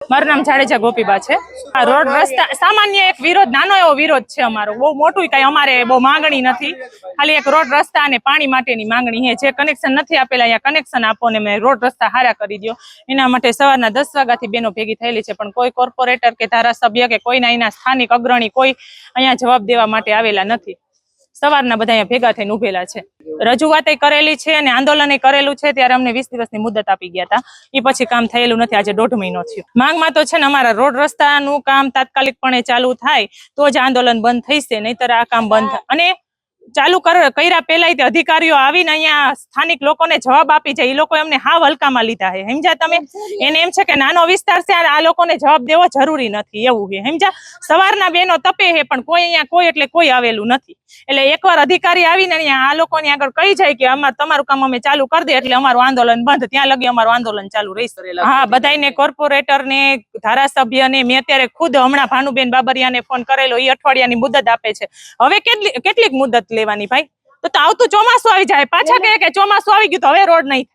મારું નામ જાડેજા ગોપીબા છે। આ રોડ રસ્તા સામાન્ય એક વિરોધ, નાનો એવો વિરોધ છે અમારો, બહુ મોટું કઈ અમારે બહુ માંગણી નથી, ખાલી એક રોડ રસ્તા અને પાણી માટેની માંગણી છે। જે કનેક્શન નથી આપેલા અહીંયા કનેક્શન આપો ને મેં રોડ રસ્તા હારા કરી દો, એના માટે સવારના 10 વાગ્યાથી બેનો ભેગી થયેલી છે, પણ કોઈ કોર્પોરેટર કે ધારાસભ્ય કે કોઈના એના સ્થાનિક અગ્રણી કોઈ અહીંયા જવાબ દેવા માટે આવેલા નથી। સવારના બધા અહીંયા ભેગા થઈને ઉભેલા છે, રજૂઆત કરેલી છે અને આંદોલન કરેલું છે। ત્યારે અમને 20 દિવસની મુદત આપી ગયા હતા, એ પછી કામ થયેલું નથી। આજે 1.5 મહિનો થયો। માંગમાં તો છે ને અમારા રોડ રસ્તાનું કામ તાત્કાલિકપણે ચાલુ થાય તો જ આંદોલન બંધ થઈશે, નહીતર આ કામ બંધ અને ચાલુ કર્યા પહેલા અધિકારીઓ આવીને અહીંયા સ્થાનિક લોકોને જવાબ આપી જાય, એ લોકો એમને હાવ હલકામાં લીધા છે, સમજ્યા તમે? એને એમ છે કે નાનો વિસ્તાર છે, આ લોકોને જવાબ દેવો જરૂરી નથી એવું છે, સમજ્યા? સવારના બેનો તપે છે પણ કોઈ અહીંયા કોઈ એટલે કોઈ આવેલું નથી। એટલે એકવાર અધિકારી આવીને અહીંયા આ લોકોની આગળ કહી જાય કે તમારું કામ અમે ચાલુ કરી દે એટલે અમારું આંદોલન બંધ, ત્યાં લગી અમારું આંદોલન ચાલુ રહેશે। હા, બધાને કોર્પોરેટર ને ધારાસભ્યને મેં અત્યારે ખુદ હમણાં ભાનુબેન બાબરિયાને ફોન કરેલો, એ અઠવાડિયાની મુદત આપે છે। હવે કેટલીક મુદત લેવાની ભાઈ? તો આવતું ચોમાસું આવી જાય, પાછા કહે કે ચોમાસું આવી ગયું તો હવે રોડ નહીં થાય।